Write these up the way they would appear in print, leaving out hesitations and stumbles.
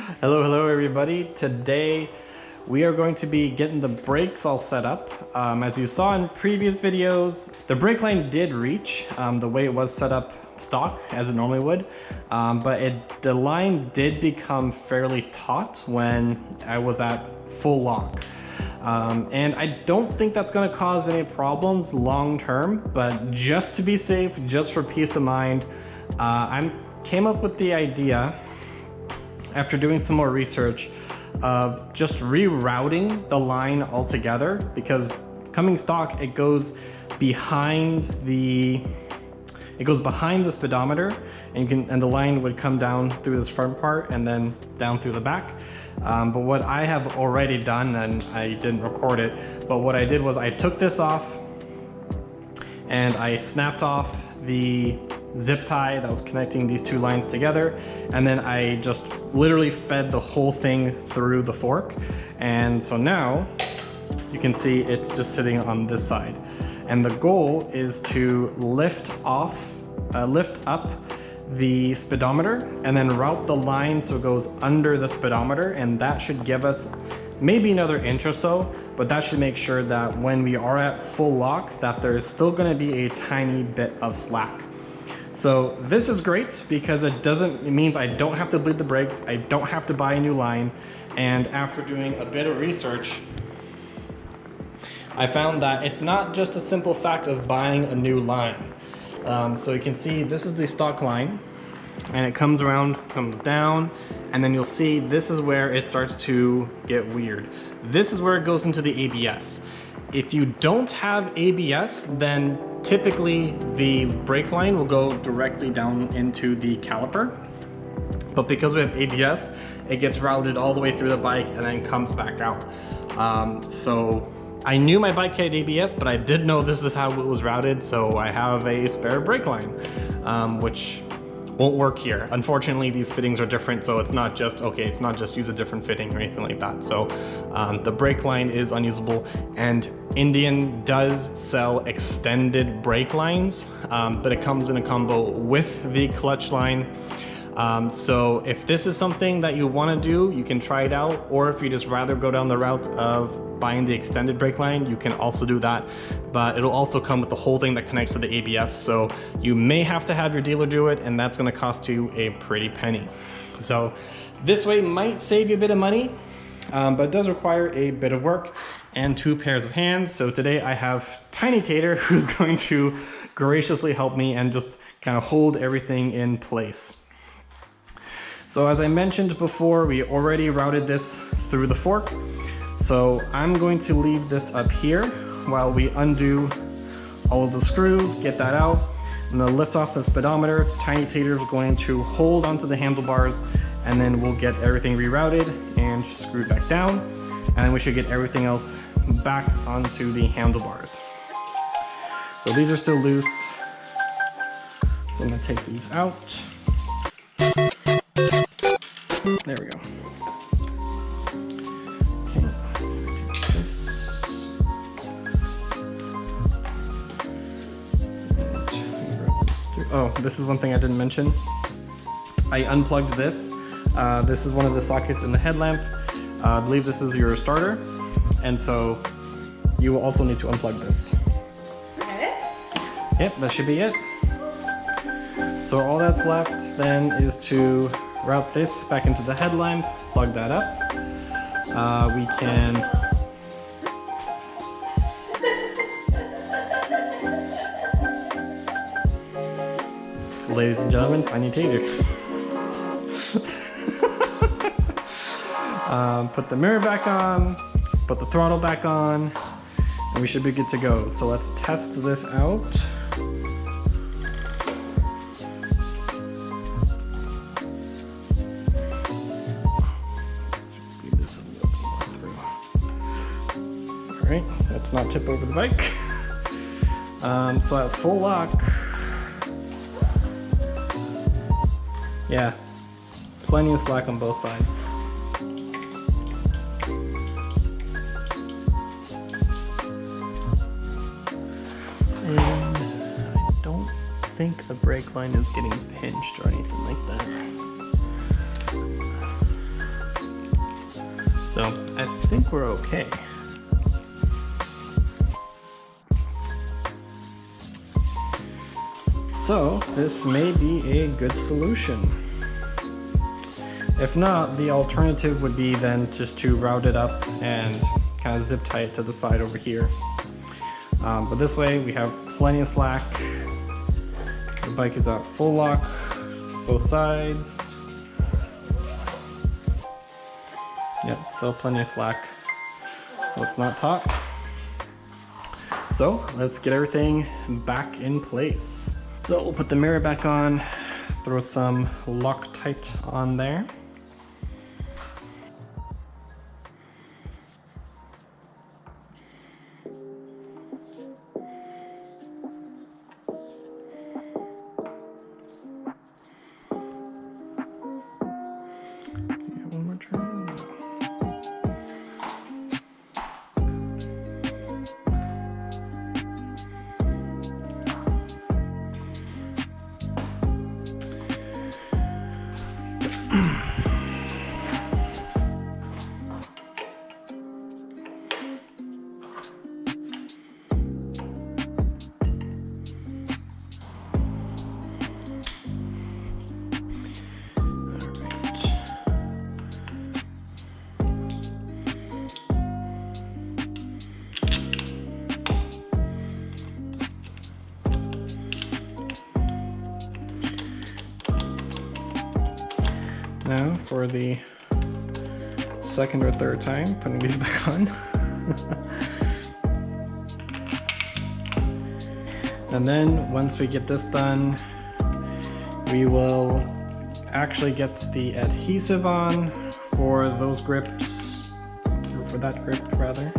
Hello everybody. Today we are going to be getting the brakes all set up. As you saw in previous videos, the brake line did reach the way it was set up stock as it normally would, but the line did become fairly taut when I was at full lock. And I don't think that's going to cause any problems long term, but just to be safe, just for peace of mind, I came up with the idea after doing some more research of just rerouting the line altogether, because coming stock, it goes behind the speedometer, and the line would come down through this front part and then down through the back. But what I have already done, and I didn't record it, but what I did was I took this off and I snapped off the zip tie that was connecting these two lines together, and then I just literally fed the whole thing through the fork. And so now you can see it's just sitting on this side, and the goal is to lift up the speedometer and then route the line so it goes under the speedometer, and that should give us maybe another inch or so, but that should make sure that when we are at full lock that there's still going to be a tiny bit of slack. So this is great because it means I don't have to bleed the brakes, I don't have to buy a new line. And after doing a bit of research, I found that it's not just a simple fact of buying a new line. So you can see this is the stock line, and it comes around, comes down, and then you'll see this is where it starts to get weird. This is where it goes into the ABS. If you don't have ABS, then typically the brake line will go directly down into the caliper. But because we have ABS, it gets routed all the way through the bike and then comes back out. So I knew my bike had ABS, but I did know this is how it was routed, so I have a spare brake line, which won't work here. Unfortunately, these fittings are different, so it's not just use a different fitting or anything like that. So the brake line is unusable, and Indian does sell extended brake lines, but it comes in a combo with the clutch line. So if this is something that you want to do, you can try it out, or if you just rather go down the route of buying the extended brake line, you can also do that, but it'll also come with the whole thing that connects to the ABS, so you may have to have your dealer do it, and that's going to cost you a pretty penny. So this way might save you a bit of money, but it does require a bit of work and 2 pairs of hands. So today I have Tiny Tater, who's going to graciously help me and just kind of hold everything in place. So as I mentioned before, we already routed this through the fork. So I'm going to leave this up here while we undo all of the screws, get that out. I'm gonna lift off the speedometer. Tiny Tater's going to hold onto the handlebars, and then we'll get everything rerouted and screwed back down. And then we should get everything else back onto the handlebars. So these are still loose. So I'm gonna take these out. There we go. Oh, this is one thing I didn't mention. I unplugged this. This is one of the sockets in the headlamp. I believe this is your starter, and so you will also need to unplug this. Yep, that should be it. So all that's left then is to route this back into the headlamp, plug that up. We can ladies and gentlemen, Tiny Tater. Put the mirror back on, put the throttle back on, and we should be good to go. So let's test this out. All right, let's not tip over the bike. So at full lock, yeah, plenty of slack on both sides. And I don't think the brake line is getting pinched or anything like that. So I think we're okay. So this may be a good solution. If not, the alternative would be then just to route it up and kind of zip tie it to the side over here. But this way we have plenty of slack. The bike is at full lock, both sides. Yep, still plenty of slack, so it's not taut. So let's get everything back in place. So we'll put the mirror back on, throw some Loctite on there. One more turn. Now for the second or third time, putting these back on. And then once we get this done, we will actually get the adhesive on for those grips, or for that grip rather.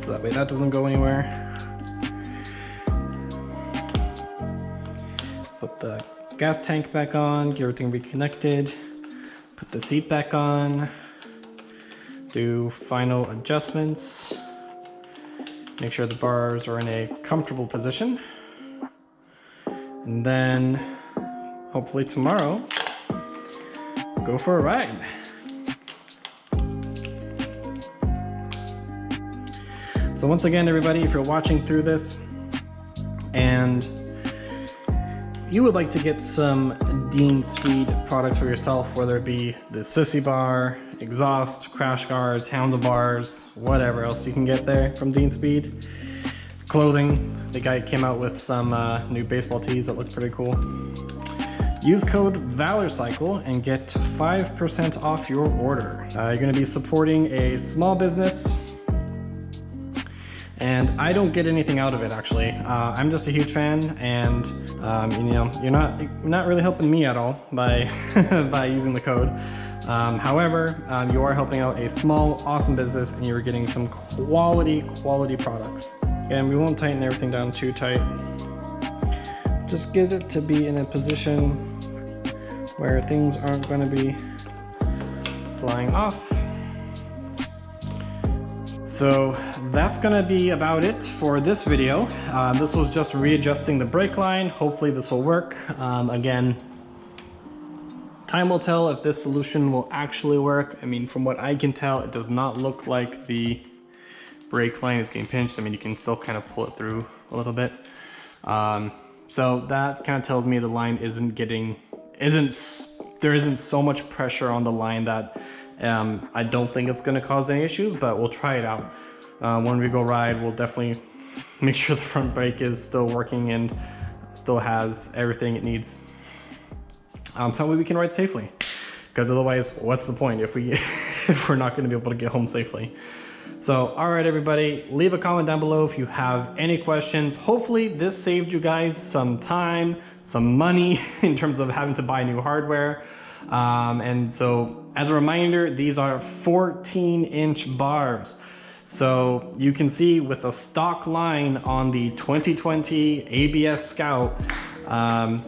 So that way that doesn't go anywhere. Put the gas tank back on, get everything reconnected, put the seat back on, do final adjustments, make sure the bars are in a comfortable position, and then hopefully tomorrow go for a ride. So once again, everybody, if you're watching through this and you would like to get some Dean Speed products for yourself, whether it be the sissy bar, exhaust, crash guards, handlebars, whatever else you can get there from Dean Speed. Clothing, the guy came out with some new baseball tees that look pretty cool. Use code VALORCYCLE and get 5% off your order. You're going to be supporting a small business, and I don't get anything out of it actually. I'm just a huge fan, and you know, you're not really helping me at all by by using the code. However, you are helping out a small, awesome business, and you're getting some quality products. And we won't tighten everything down too tight. Just get it to be in a position where things aren't going to be flying off. So that's going to be about it for this video. This was just readjusting the brake line. Hopefully this will work. Again, time will tell if this solution will actually work. I mean, from what I can tell, it does not look like the brake line is getting pinched. I mean, you can still kind of pull it through a little bit. So that kind of tells me the line there isn't so much pressure on the line that I don't think it's going to cause any issues, but we'll try it out. When we go ride, we'll definitely make sure the front brake is still working and still has everything it needs. So we can ride safely, because otherwise, what's the point if we're not going to be able to get home safely? So, all right, everybody, leave a comment down below if you have any questions. Hopefully this saved you guys some time, some money in terms of having to buy new hardware. And so as a reminder, these are 14-inch barbs. So you can see with a stock line on the 2020 ABS Scout,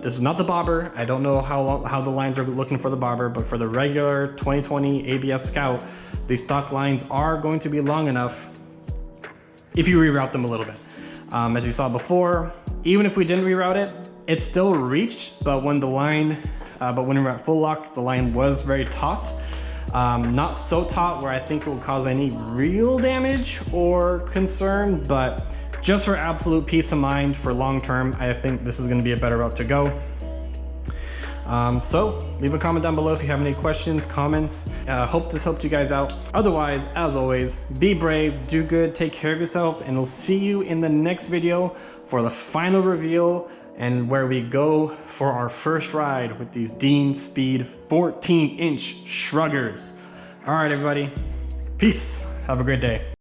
this is not the bobber. I don't know how the lines are looking for the bobber, but for the regular 2020 ABS Scout, the stock lines are going to be long enough if you reroute them a little bit. As you saw before, even if we didn't reroute it, it still reached, but when we were at full lock, the line was very taut. Not so taut where I think it will cause any real damage or concern, but just for absolute peace of mind for long term, I think this is going to be a better route to go. So leave a comment down below if you have any questions, comments. Hope this helped you guys out. Otherwise, as always, be brave, do good, take care of yourselves, and we'll see you in the next video for the final reveal and where we go for our first ride with these Dean Speed 14-inch Shruggers. All right, everybody, peace. Have a great day.